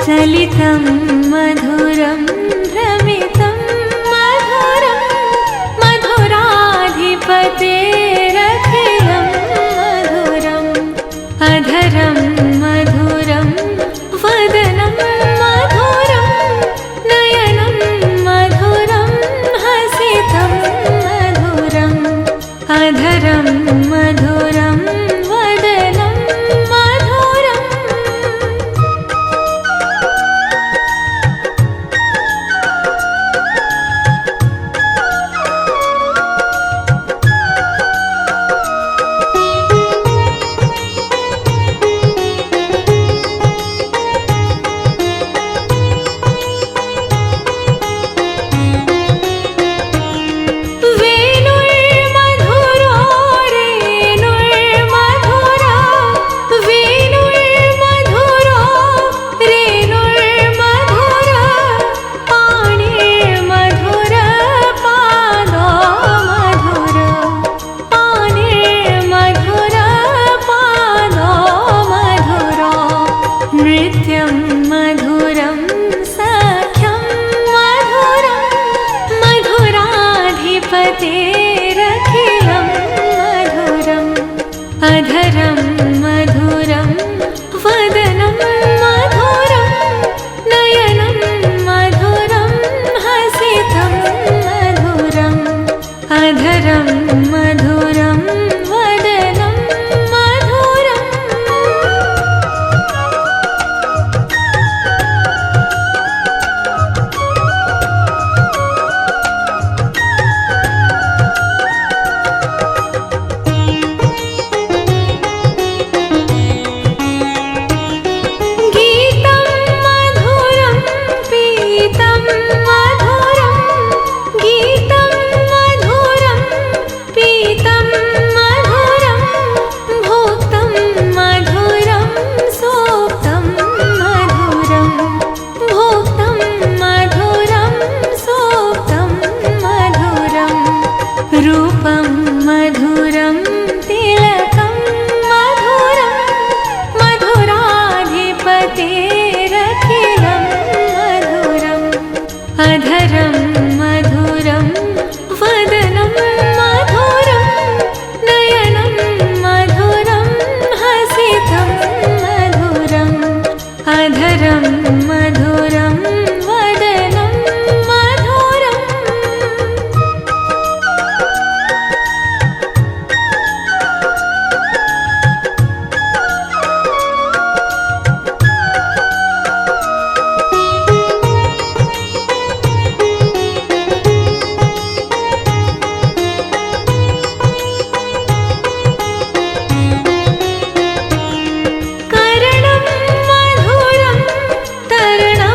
चलितं मधुरं भ्रमितं मधुरं मधुराधिपतेरखिलं मधुरम् अधरं मधुरं वदनं मधुरं नयनं मधुरं हसितं मधुरम् अधरं मधुरं वदनं मधुरम् नृत्यं मधुरं सख्यं मधुरं मधुराधिपतेरखिलं मधुरम् अधरं मधुरं वदनं मधुरं नयनं मधुरं हसितं मधुरम् अधरं मधुरं वदनं मधुरम् गीतं मधुरं पीतं मधुरं गीतं मधुरं पीतं मधुरं भोक्तं मधुरं सोक्तं मधुरं भोक्तं मधुरं सोक्तं मधुरं रूपं मधुरं तिलकं मधुरं मधुराधिपतेरखिलं मधुरम् अधरं मधुरं वदनं मधुरं नयनं मधुरं हसितं मधुरम् अधरं मधुरं वदनं मधुरम् करणं मधुरं तरणं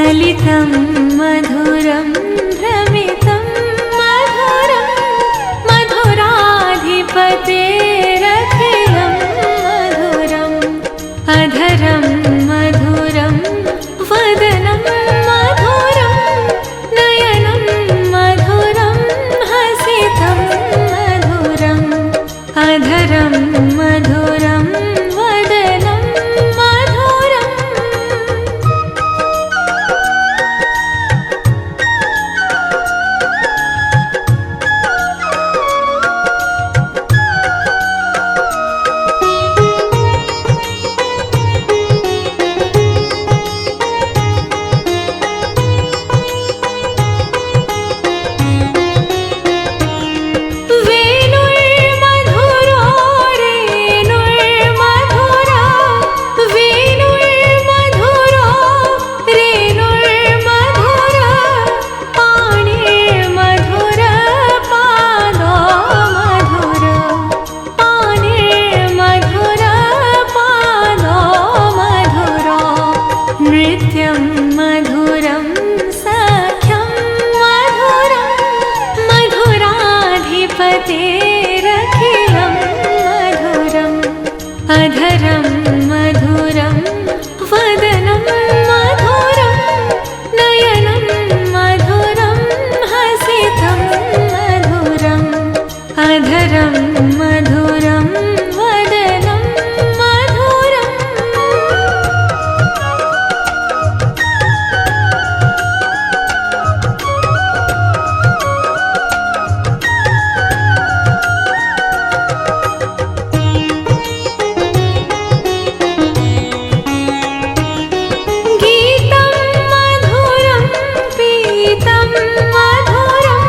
सलितं मधुरं भ्रमितं मधुरं मधुराधिपतेरखिलं मधुरम् अधरं मधुरं वदनं मधुरं नयनं मधुरं हसितं मधुरम् अधरं मधुरं वदनं मधुरम् नृत्यं मधुरं सख्यं मधुरं मधुराधिपतेरखिलं मधुरम् अधरं मधुरं वदनं मधुरं नयनं मधुरं हसितं मधुरम् अधरं मधुरं वदनं मधुरम् गीतं मधुरं पीतं मधुरं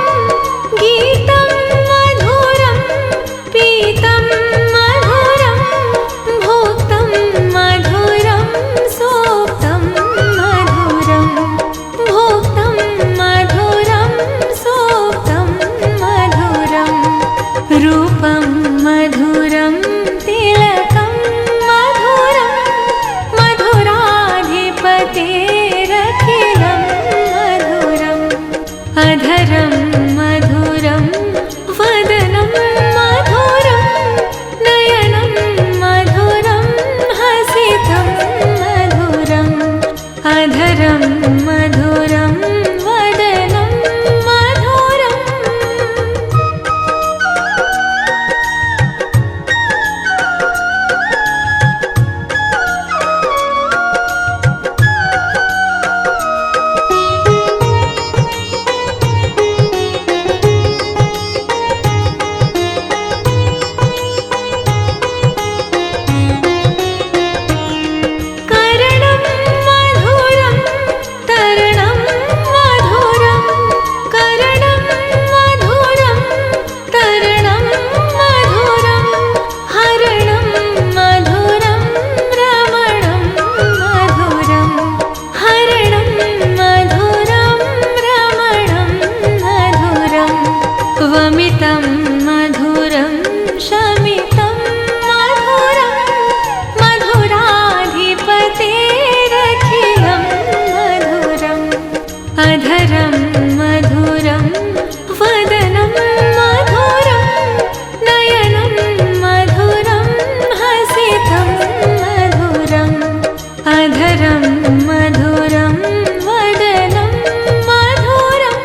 गीतं मधुरं पीतं मधुरं भोक्तं मधुरं सोक्तं मधुरं भोक्तं मधुरं सोक्तं मधुरं रूपं मधुरं तिलकं मधुरं मधुराधिपतेरखिलं मधुरम् अधरं मधुरं वदनं मधुरं नयनं मधुरं हसितं मधुरम् अधरं मधुरं वदनं मधुरम् करणं मधुरं तरणं मधुरं करणं मधुरं तरणं मधुरं हरणं मधुरं रमणं मधुरं हरणं मधुरं रमणं मधुरं वमितं मधुरं शमितं मधुरं मधुराधिपतेरखिलं मधुरम् अधरं मधुरं वदनं मधुरं नयनं मधुरं हसितं मधुरम् अधरं मधुरं वदनं मधुरम्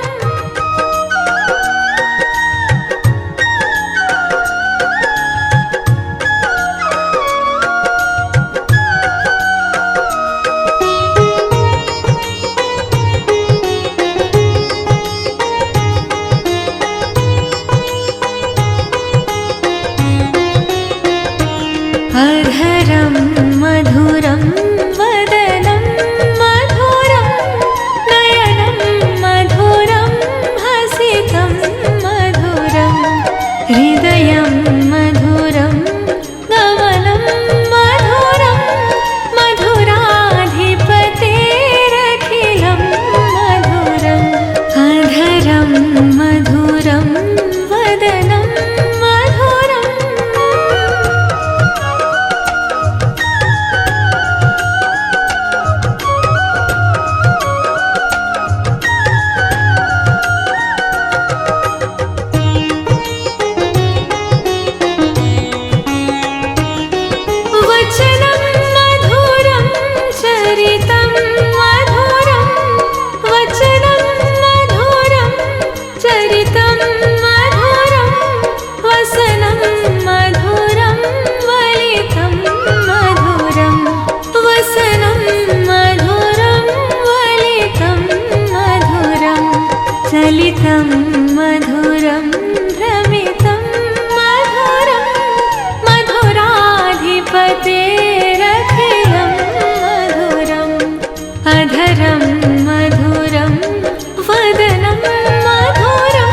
मधुरं वदनं मधुरं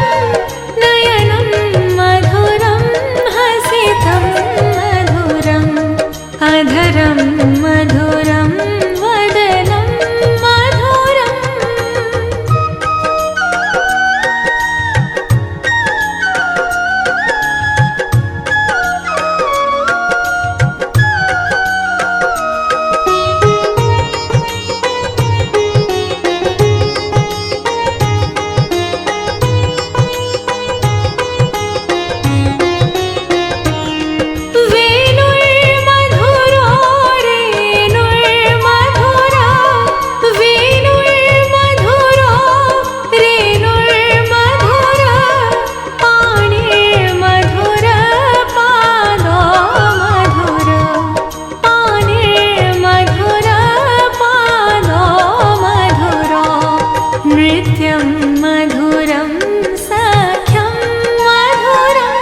नयनं मधुरं हसितं मधुरम् अधरं मधुरं वदनं मधुरम् वेणुर्मधुरो रेणुर्मधुरा वेणुर्मधुरो रेणुर्मधुरा पाणिर्मधुर पादो मधुर पाणिर्मधुर पादो मधुरो नृत्यं मधुरं सख्यं मधुरं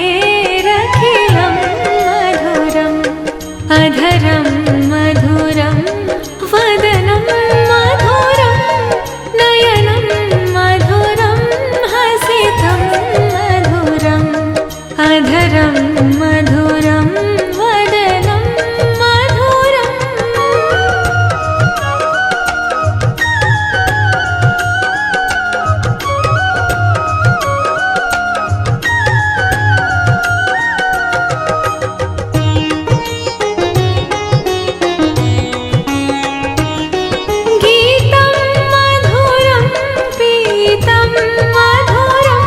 मधुराधिपतेरखिलं मधुरम् अधरं मधुरं वदनं मधुरं नयनं मधुरं हसितं मधुरम् अधरं मधुरं वदनं मधुरम् गीतं मधुरं पीतं मधुरं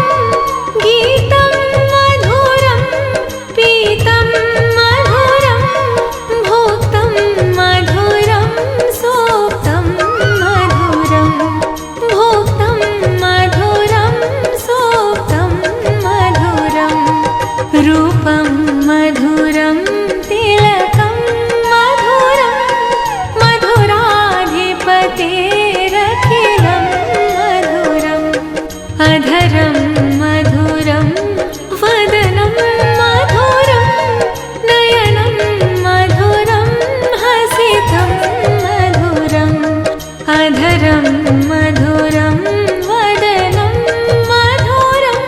गीतं मधुरं पीतं मधुरं भोक्तं मधुरं सोक्तं मधुरं भोक्तं मधुरं सोक्तं मधुरं रूपं मधुरं तिलकं मधुरं मधुराधिपतेरखिलं मधुरम् अधरं मधुरं वदनं मधुरं नयनं मधुरं हसितं मधुरम् अधरं मधुरं वदनं मधुरम्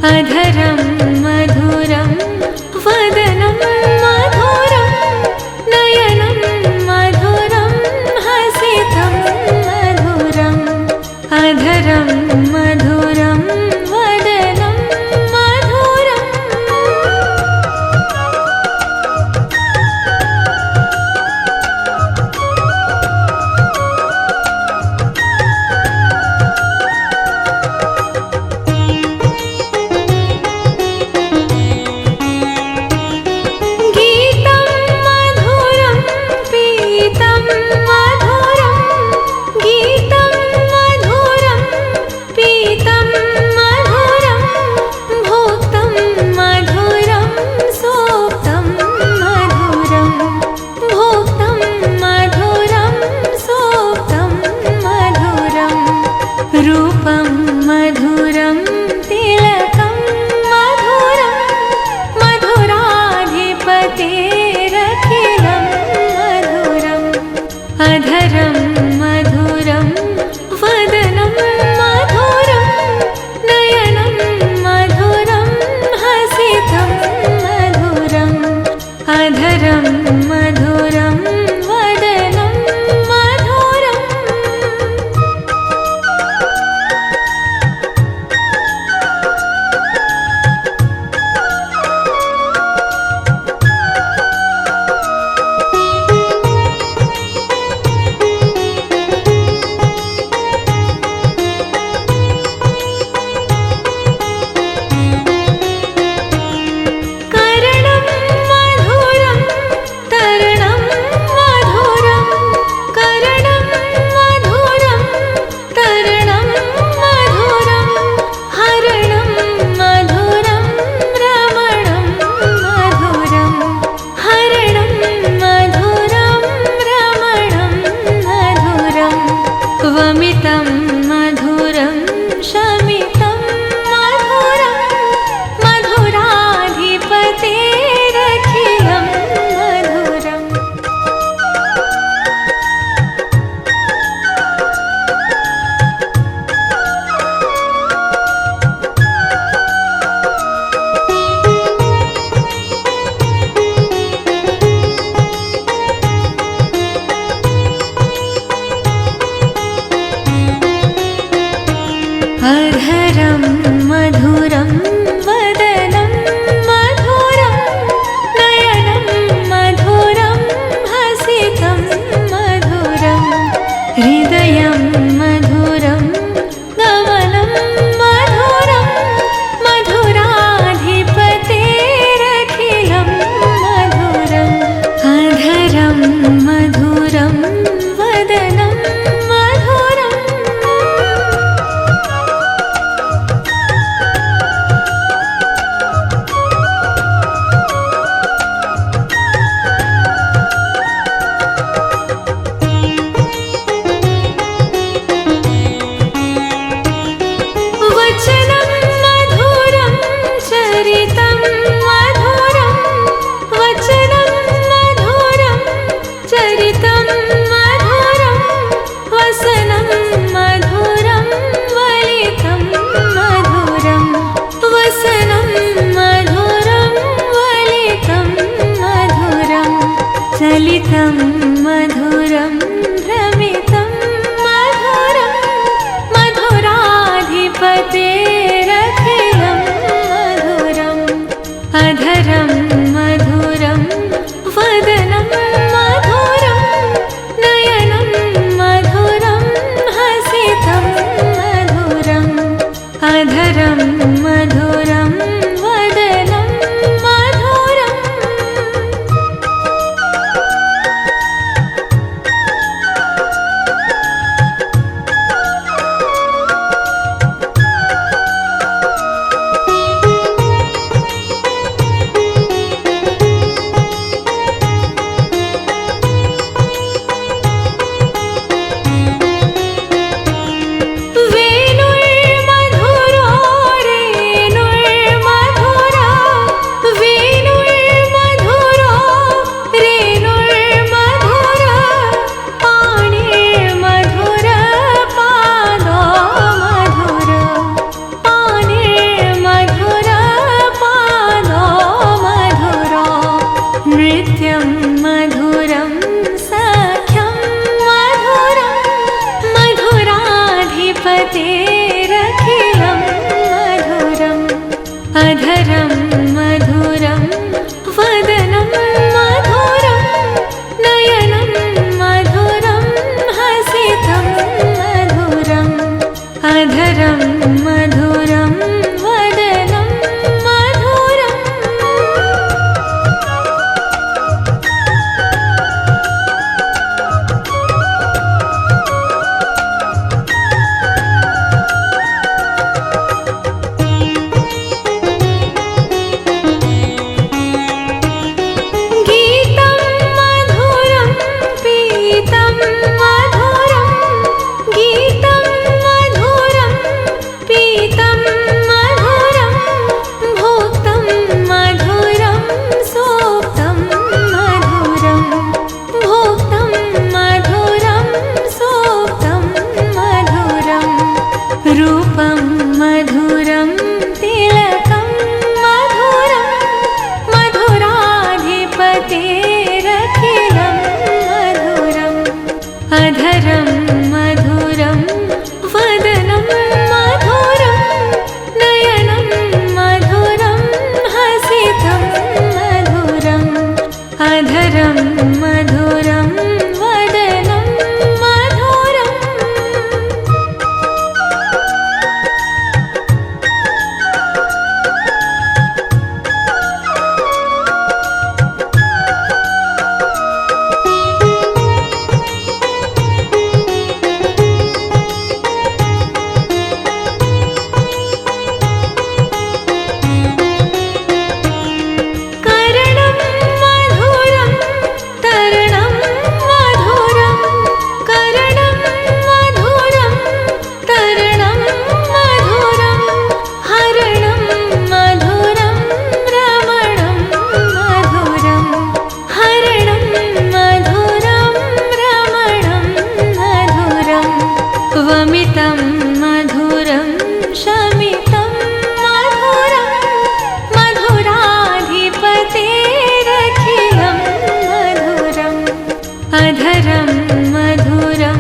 अधरं मधुरं वदनं मधुरं नयनं मधुरं हसितं मधुरम् अधरं मधुरं वदनं मधुरम् गीतं मधुरं पीतं मधुरं गीतं मधुरं पीतं मधुरं भोक्तं मधुरं सोक्तं मधुरं भोक्तं मधुरं सोक्तं मधुरं रूपं मधुरं तिलकं मधुरं मधुराधिपतेरखिलं मधुरम् अधरं मधुरं वदनं मधुरं नयनं मधुरं हसितं मधुरम् अधरं मधुरं वदनं मधुरम् करणं मधुरं तरणं मधुरं करणं मधुरं तरणं मधुरं हरणं मधुरं रमणं मधुरं हरणं मधुरं रमणं मधुरं वमितं मधुरं शमितं मधुरं मधुराधिपतेरखिलं मधुरम् अधरं मधुरं वदनं मधुरं नयनं मधुरं हसितं मधुरं हृदयं मधुरं गमनं मधुरं मधुराधिपतेरखिलं मधुरम् अधरं मधुरं वदनं मधुरम् वचनं मधुरं चरितं मधुरं वचनं मधुरं चरितं मधुरं वसनं मधुरं वलितं मधुरं वसनं मधुरं वलितं मधुरं चलितं मधुरं भ्रमितं मधुरं मधुराधिपतेरखिलं मधुरम् अधरं मधुरं वदनं मधुरं नयनं मधुरं हसितं मधुरम् अधरं मधुरं वदनं मधुरम् अधरं मधुरं वदनं मधुरं नयनं मधुरं हसितं मधुरम् अधरं मधुरं वदनं मधुरम् गीतं मधुरं पीतं मधुरं गीतं मधुरं पीतं मधुरं भोक्तं मधुरं सोक्तं मधुरं भोक्तं मधुरं सोक्तं मधुरं रूपं मधुरं तिलकं मधुरं मधुराधिपतेरखिलं मधुरम् अधरं मधुरं वदनं मधुरं नयनं मधुरं हसितं मधुरम् अधरं मधुरं वदनं मधुरम् करणं मधुरं तरणं मधुरं करणं मधुरं तरणं मधुरं हरणं मधुरं रमणं मधुरं हरणं मधुरं रमणं मधुरं वमितं मधुरं शमितं मधुरं मधुराधिपतेरखिलं मधुरम् अधरं मधुरं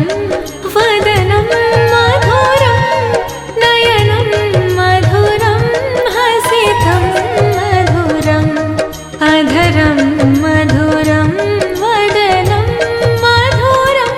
वदनं मधुरं नयनं मधुरं हसितं मधुरम् अधरं मधुरं वदनं मधुरम्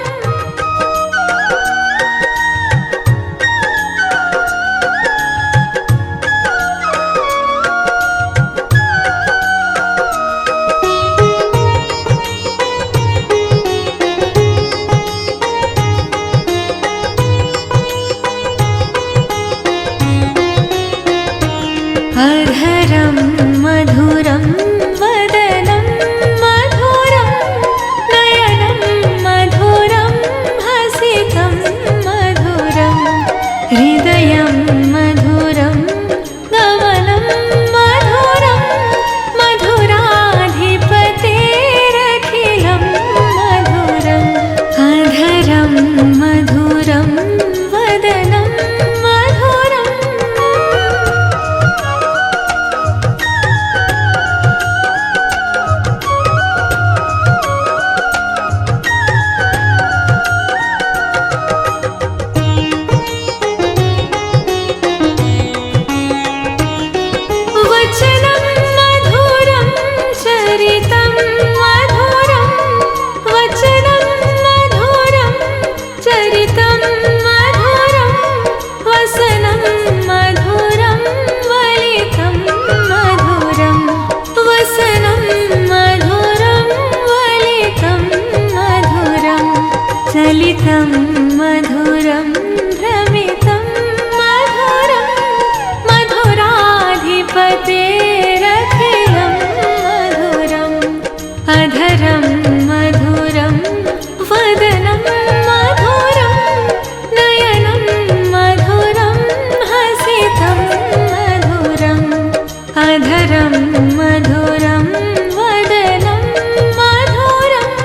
अधरं मधुरं वदनं मधुरं नयनं मधुरं हसितं मधुरम् हृदयं मधुरं गमनं मधुरं मधुराधिपतेरखिलं मधुरम् अधरं मधुरं वदनं मधुरम् वचनं मधुरं चरितं मधुरं वचनं मधुरं चरितं मधुरं वसनं मधुरं वलितं मधुरं वसनं मधुरं वलितं मधुरं चलितं मधुरं भ्रमितं मधुरं मधुराधिपतेरखिलं मधुरम् अधरं मधुरं वदनं मधुरं नयनं मधुरं हसितं मधुरम् अधरं मधुरं वदनं मधुरम्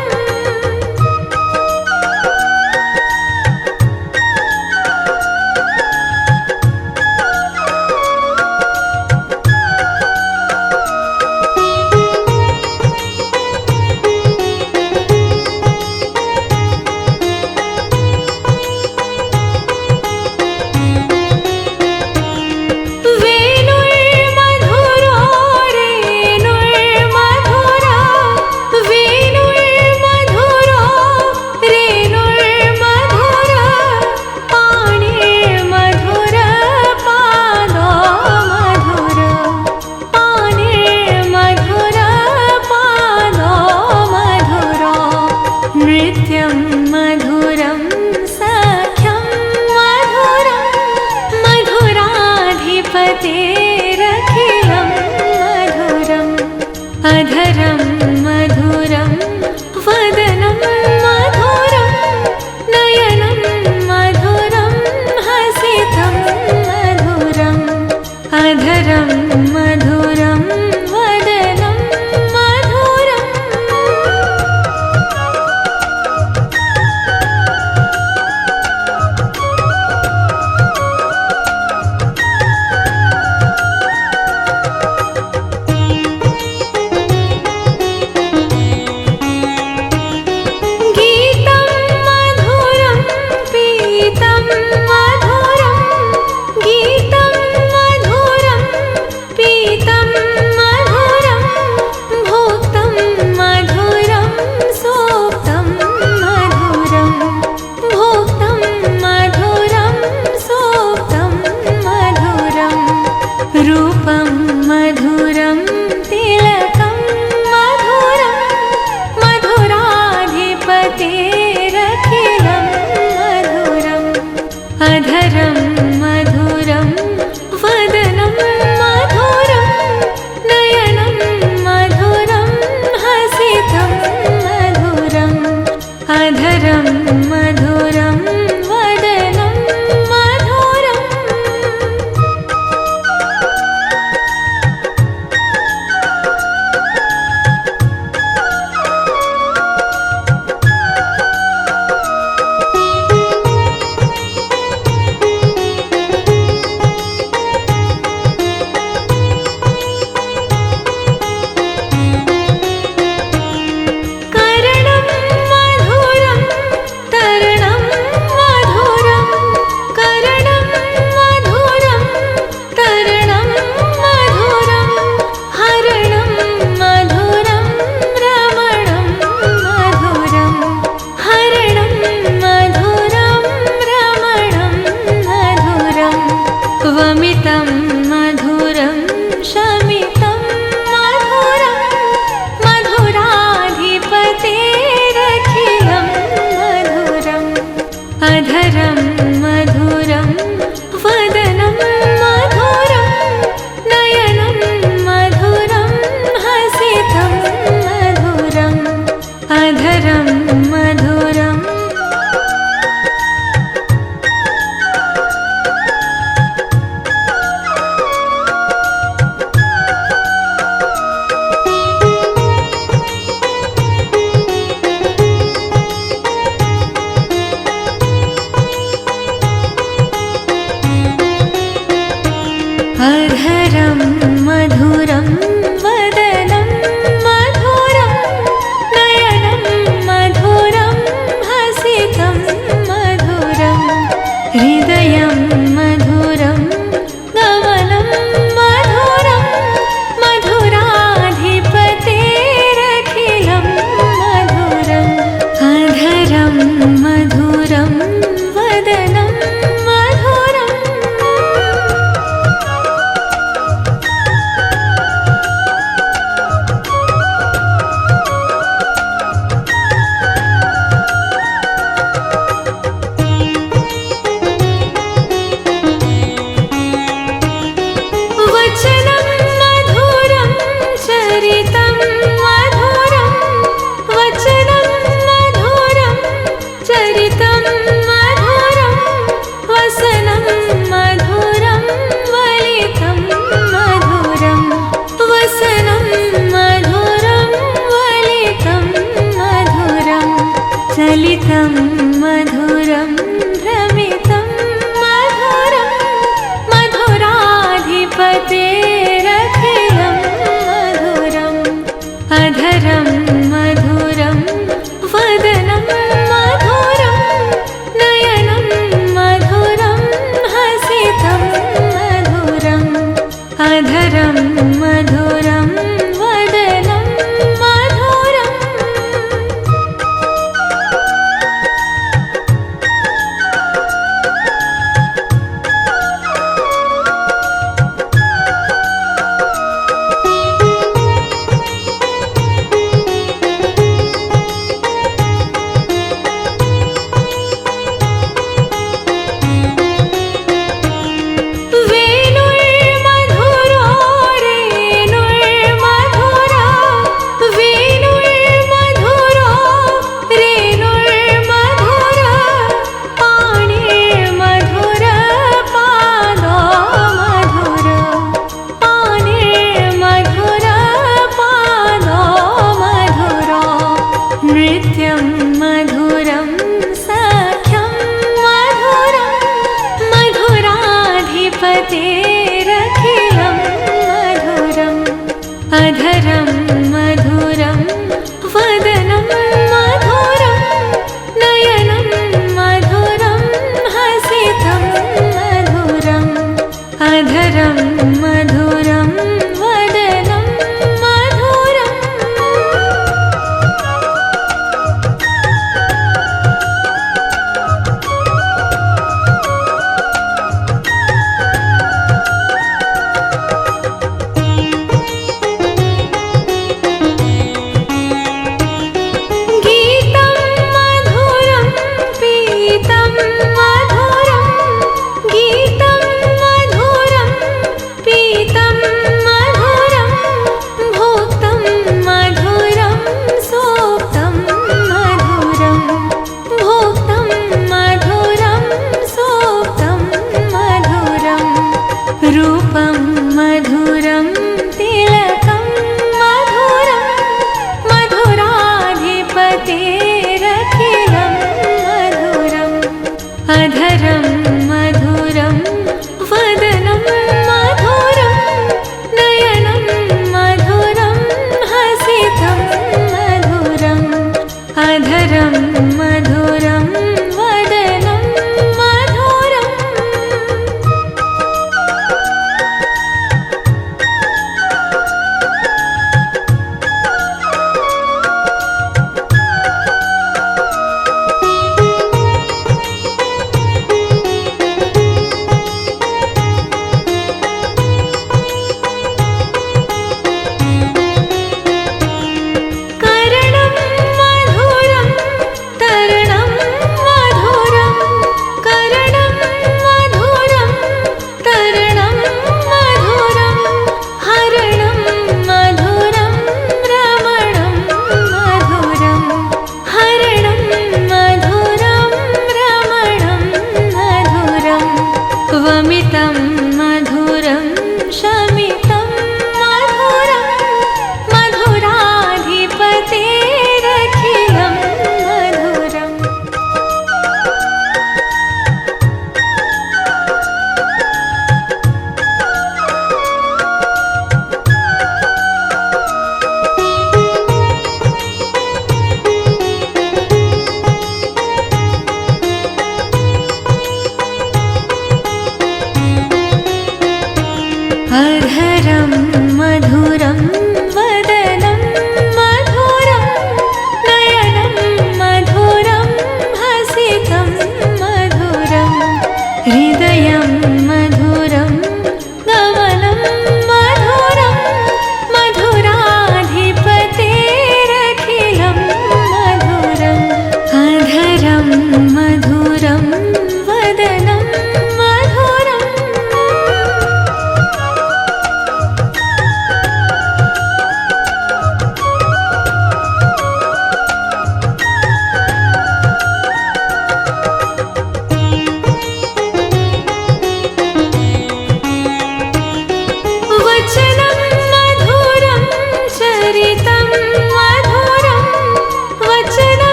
वसनं मधुरं वलितं मधुरं चलितं मधुरं भ्रमितं मधुरं मधुराधिपतेरखिलं मधुरम् अधरं मधुरं वदनं मधुरं नयनं मधुरं हसितं मधुरम् अधरं मधुरं वदनं मधुरम् वेणुर्मधुरो रेणुर्मधुरा वेणुर्मधुरो रेणुर्मधुरा पाणिर्मधुर पादो मधुर पाणिर्मधुर पादो मधुरो नृत्यं मधुरं सख्यं मधुरं मधुराधिपतेरखिलं मधुरम् अधरं मधुरं वदनं मधुरं नयनं मधुरं हसितं मधुरम् अधरं मधुरं वदनं मधुरम्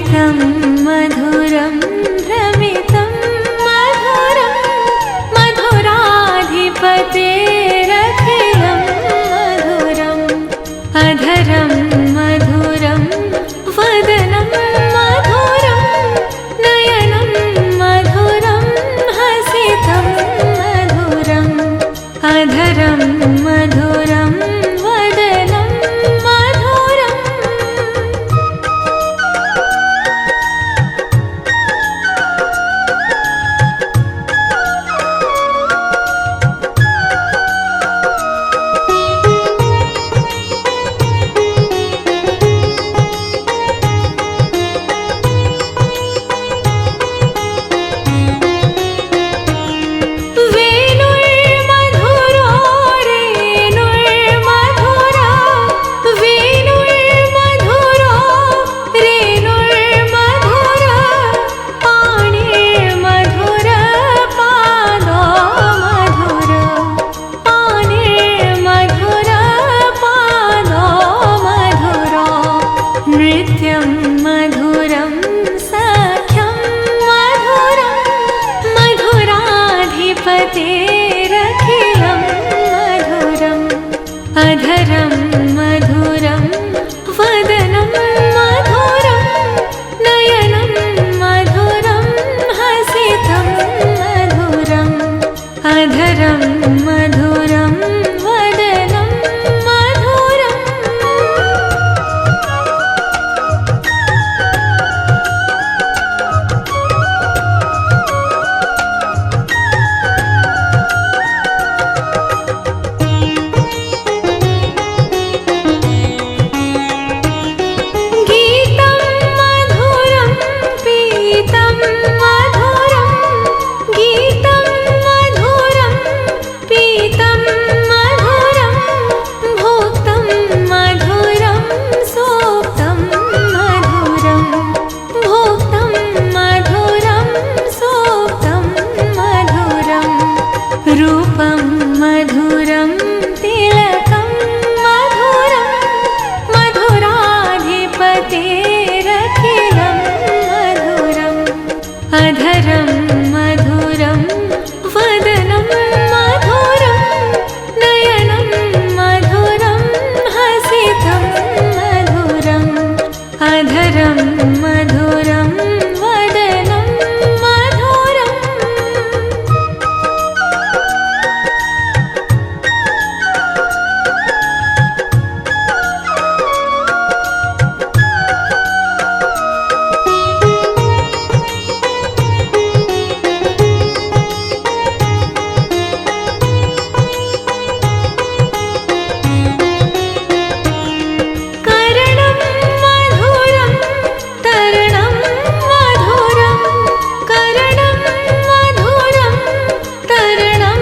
भ्रमितं मधुरं भ्रमितं मधुरं मधुराधिपतेरखिलं मधुरम् अधरं मधुरं वदनं मधुरं नयनं मधुरं हसितं मधुरम् अधरं मधुरं वदनं मधुरम् वेणुर्मधुरो रेणुर्मधुरा वेणुर्मधुरो रेणुर्मधुरा पाणिर्मधुर पादो मधुर पाणिर्मधुर पादो मधुरो नृत्यं मधुरं सख्यं मधुरं मधुराधिपतेरखिलं मधुरम् अधरं मधुरं वदनं मधुरं नयनं मधुरं हसितं मधुरम् अधरं मधुरं वदनं मधुरम् गीतं मधुरं पीतं मधुरं गीतं मधुरं पीतं मधुरं भोक्तं मधुरं सोक्तं मधुरं भोक्तं मधुरं सोक्तं मधुरं रूपं मधुरं तिलकं मधुरं मधुराधिपतेरखिलं मधुरम् अधरं मधुरं वदनं मधुरं नयनं मधुरं हसितं मधुरम् अधरं मधुरं वदनं मधुरम् करणं मधुरं तरणं मधुरं करणं मधुरं तरणं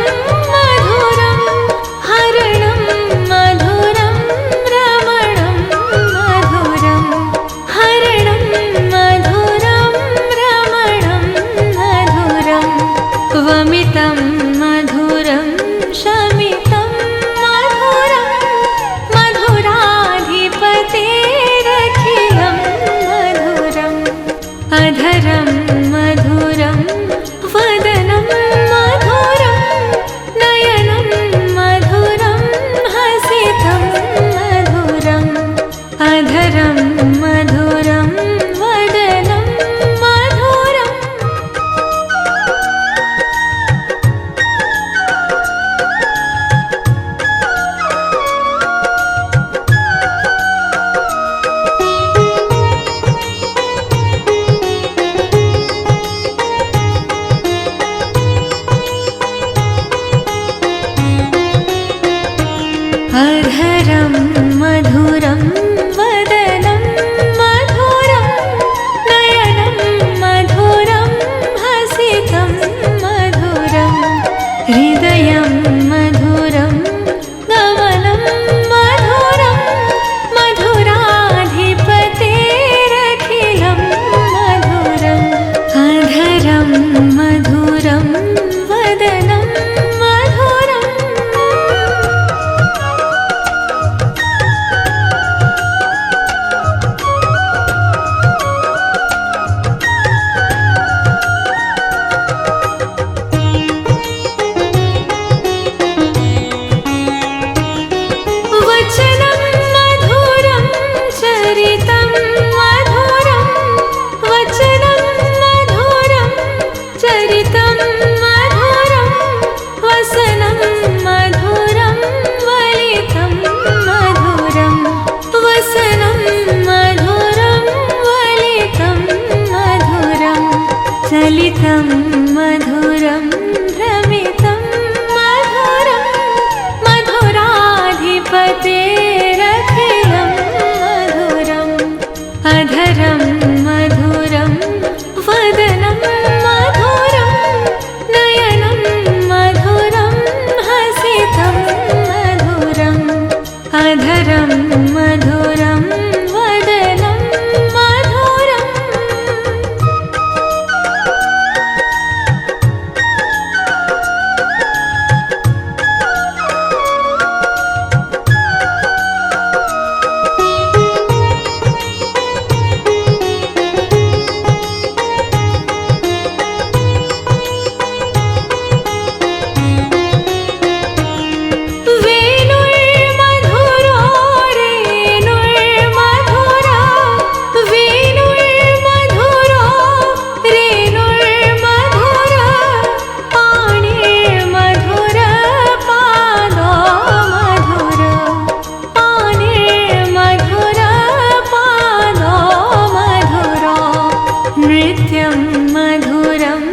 मधुरं हरणं मधुरं रमणं मधुरं हरणं मधुरं रमणं मधुरं वमितं मधुरं शमितं मधुरं मधुराधिपतेरखिलं मधुरम् अधरं मधुरं वदनं मधुरं नयनं मधुरं हसितं मधुरम् अधरं मधुरं वदनं मधुरम् अधरं मधुरं वदनं मधुरं नयनं मधुरं हसितं मधुरं हृदयं मधुरं गमनं मधुरं मधुराधिपतेरखिलं मधुरम् अधरं मधुरं वदनं मधुरम् मधुराधिपतेरखिलं मधुरम् अधरं मधुरं वदनं मधुरं नयनं मधुरं हसितं मधुरम् अधरं मधुरं वदनं मधुरम् वेणुर्मधुरो रेणुर्मधुरा वेणुर्मधुरो रेणुर्मधुरा पाणिर्मधुर पादो मधुर पाणिर्मधुर पादो मधुरो नृत्यं मधुरं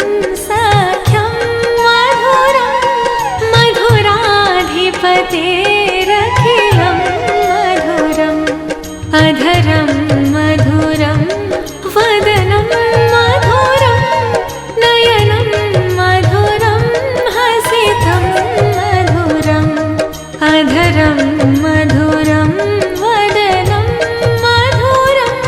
सख्यं मधुरं मधुराधिपतेरखिलं मधुरम् अधरं मधुरं वदनं मधुरं नयनं मधुरं हसितं मधुरम् अधरं मधुरं वदनं मधुरम्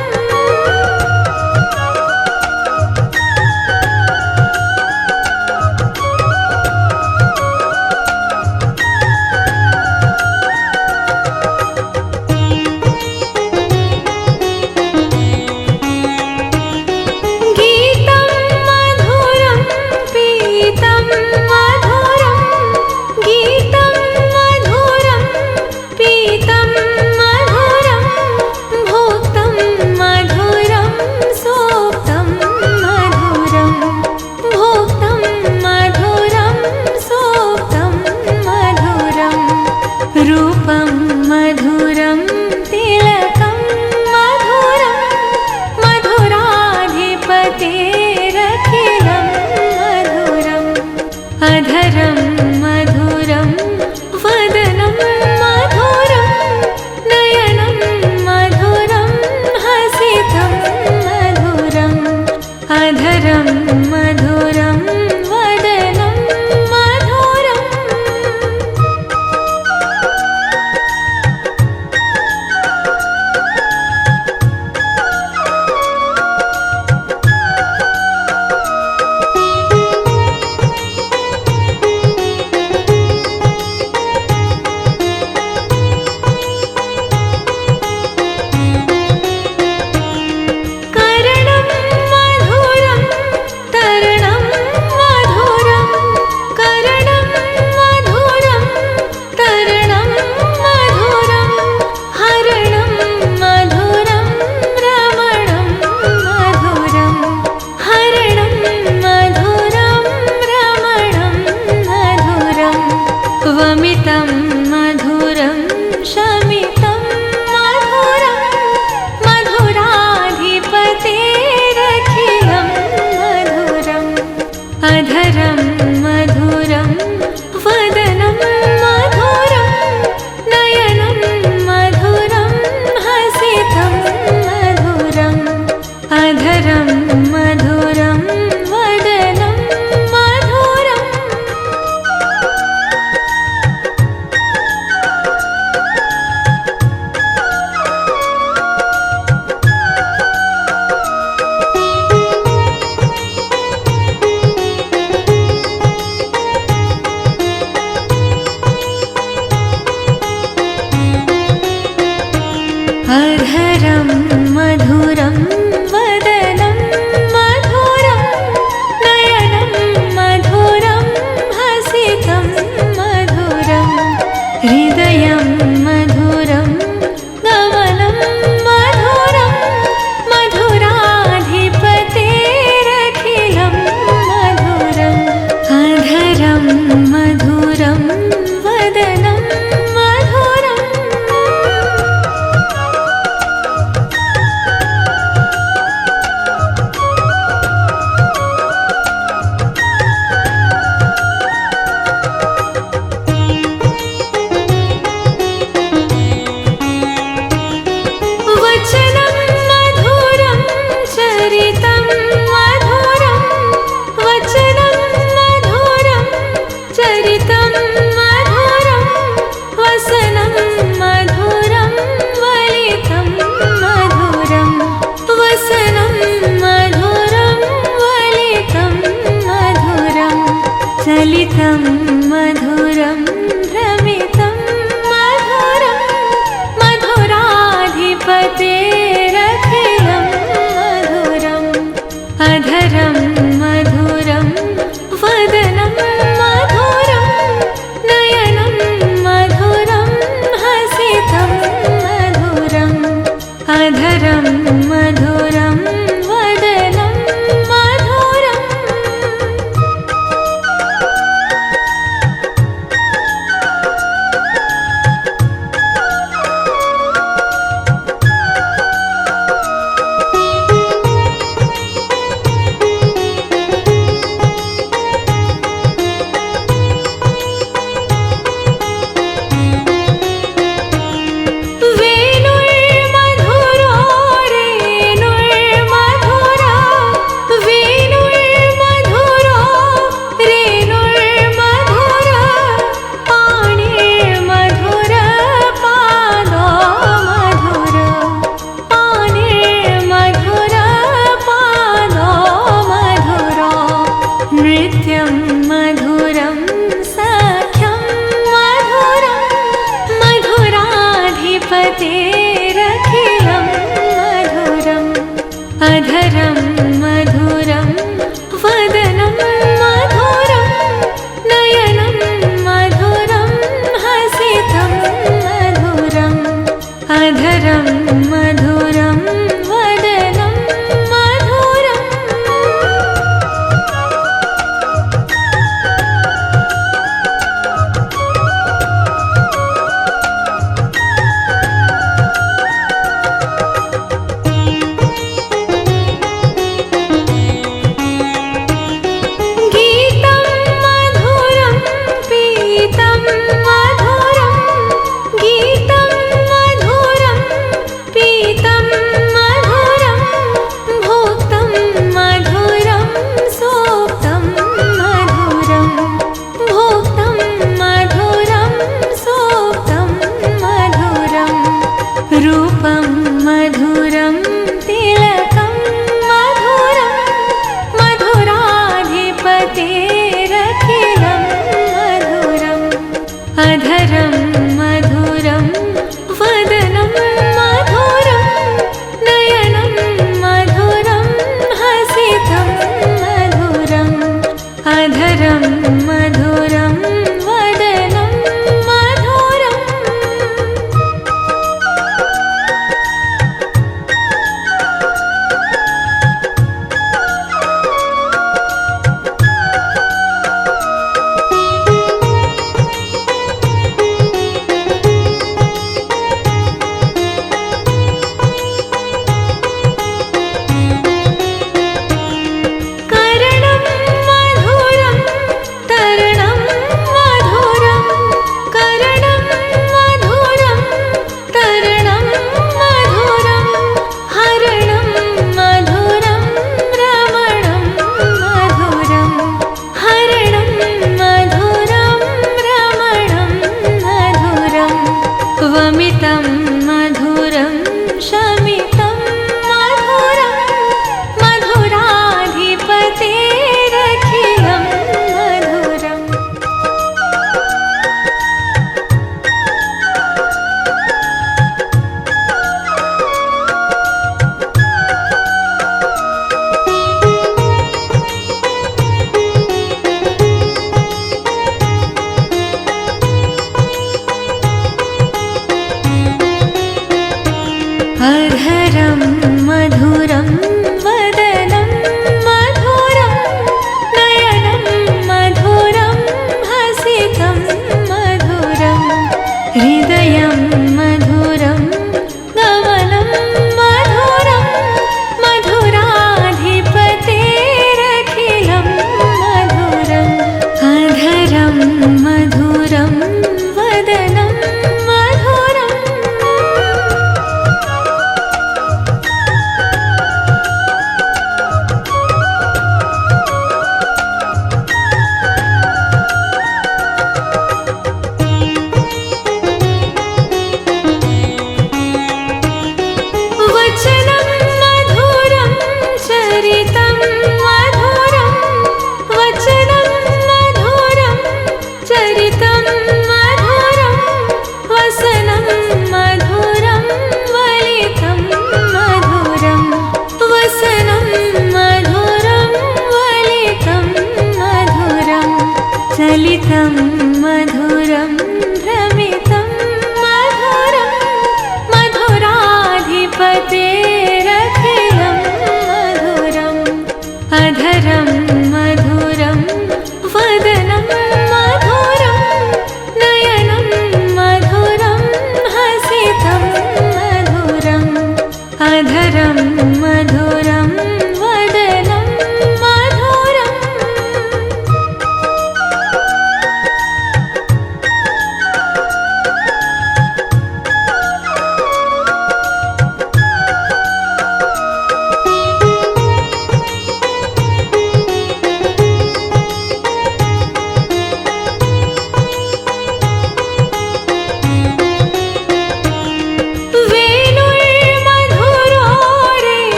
गीतं मधुरं पीतं मधुरं गीतं मधुरं पीतं मधुरं भोक्तं मधुरं सोक्तं मधुरं भोक्तं मधुरं सोक्तं मधुरं रूपं मधुरं तिलकं मधुरं मधुराधिपतेरखिलं मधुरम् अधरं मधुरं वदनं मधुरं नयनं मधुरं हसितं मधुरम् अधरं मधुरं वदनं मधुरम् करणं मधुरं तरणं मधुरं करणं मधुरं तरणं मधुरं हरणं मधुरं रमणं मधुरं हरणं मधुरं रमणं मधुरं वमितं मधुरं शमितं मधुरं मधुराधिपतेरखिलं मधुरम् अधरं मधुरं वदनं मधुरं नयनं मधुरं हसितं मधुरम् अधरं मधुरं वदनं मधुरम् अधरं मधुरं वदनं मधुरं नयनं मधुरं हसितं मधुरं हृदयं मधुरं गमनं मधुरं मधुराधिपतेरखिलं मधुरम् अधरं मधुरं वदनं मधुरम् युवतेरखिलं मधुरम् अधरं मधुरं वदनं मधुरं नयनं मधुरं हसितं मधुरम् अधरं मधुरं वदनं मधुरम्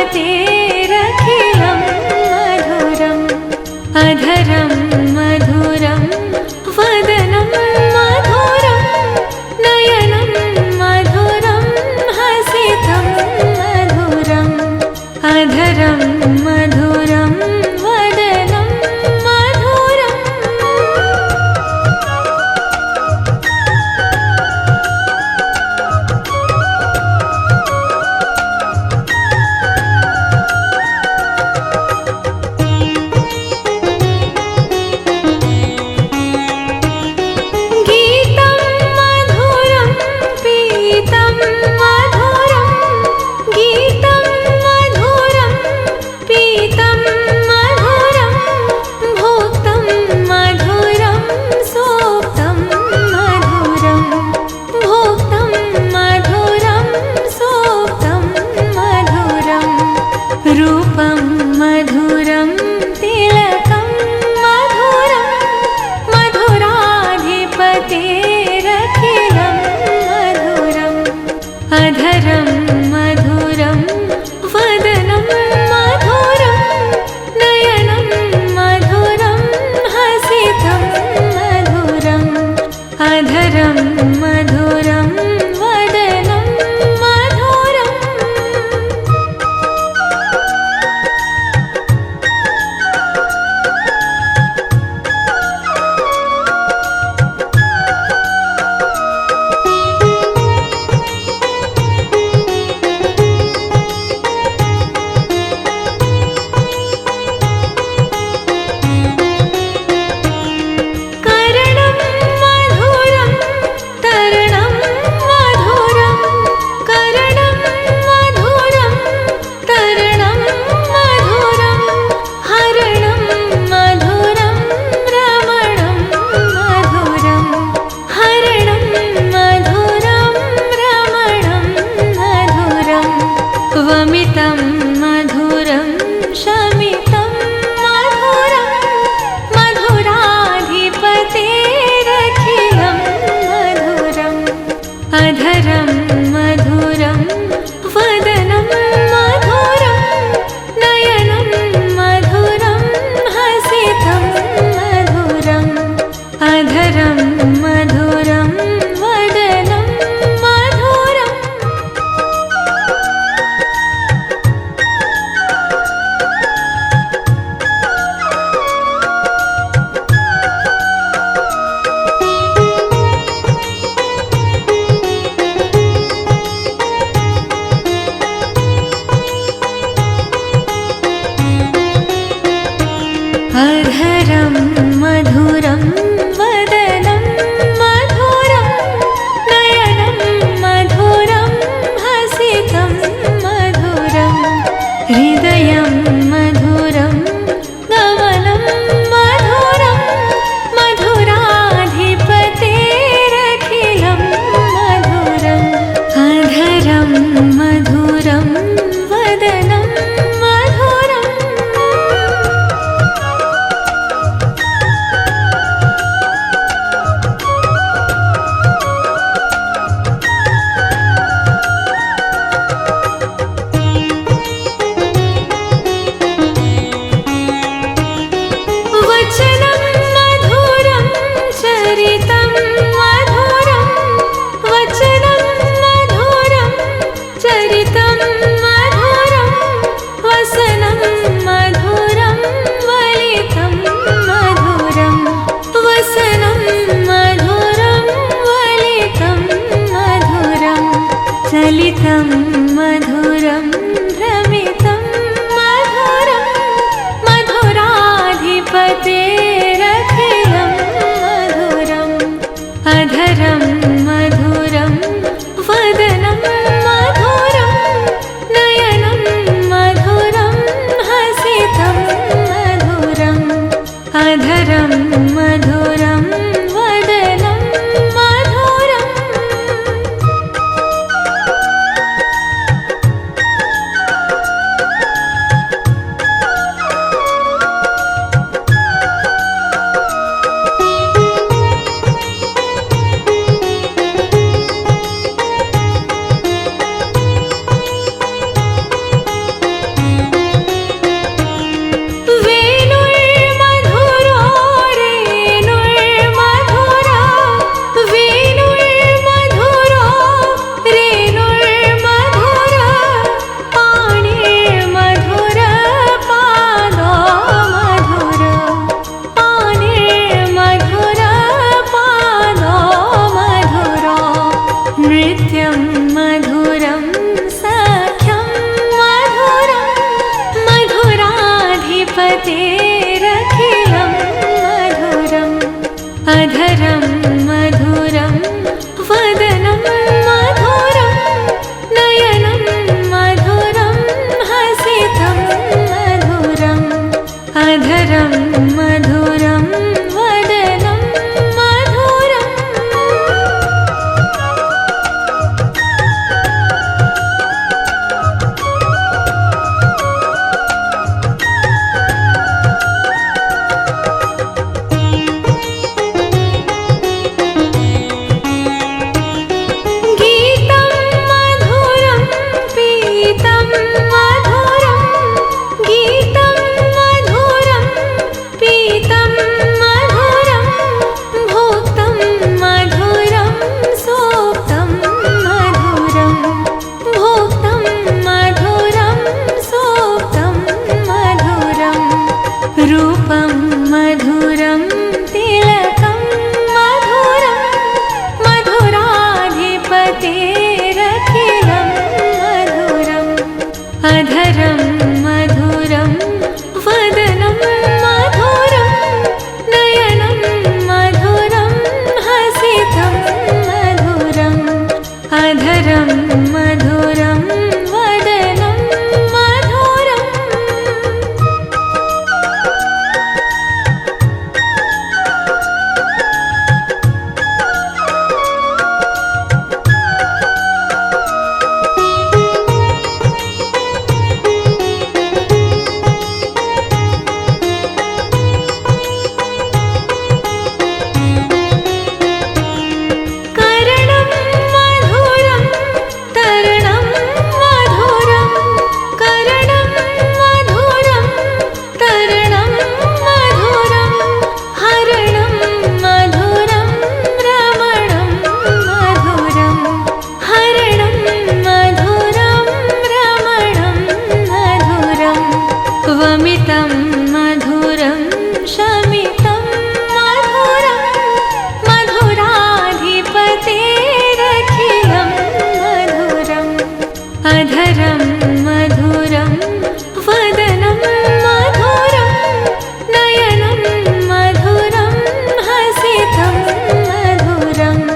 जगतेरखिलं मधुरम् अधरं मधुरं वदनं मधुरं नयनं मधुरं हसितं मधुरम् अधरं मधुरं वदनं मधुरम् अधरं मधुरं वदनं मधुरं नयनं मधुरं हसितं मधुरम् अधरं मधुरं वदनं मधुरम् गीतं मधुरं पीतं मधुरं गीतं मधुरं पीतं मधुरं भोक्तं मधुरं सोक्तं मधुरं भोक्तं मधुरं सोक्तं मधुरं रूपं मधुरं तिलकं मधुरं मधुराधिपतेरखिलं मधुरम् अधरं